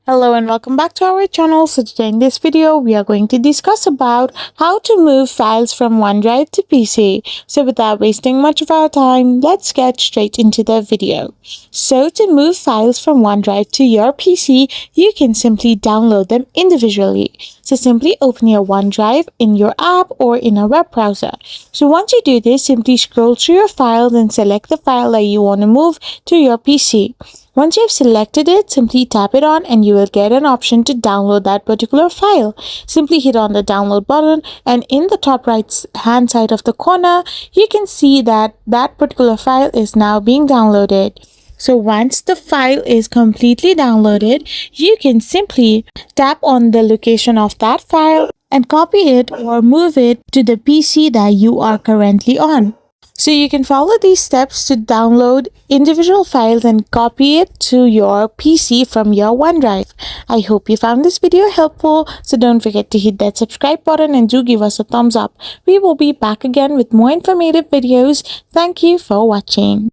Hello and welcome back to our channel. So today in this video we are going to discuss about how to move files from OneDrive to PC. So without wasting much of our time, let's get straight into the video. So to move files from OneDrive to your PC, you can simply download them individually. So simply open your OneDrive in your app or in a web browser. So once you do this, simply scroll through your files and select the file that you want to move to your PC. Once you've selected it, simply tap it on and you will get an option to download that particular file. Simply hit on the download button and in the top right hand side of the corner, you can see that that particular file is now being downloaded. So once the file is completely downloaded, you can simply tap on the location of that file and copy it or move it to the PC that you are currently on. So you can follow these steps to download individual files and copy it to your PC from your OneDrive. I hope you found this video helpful, so don't forget to hit that subscribe button and do give us a thumbs up. We will be back again with more informative videos. Thank you for watching.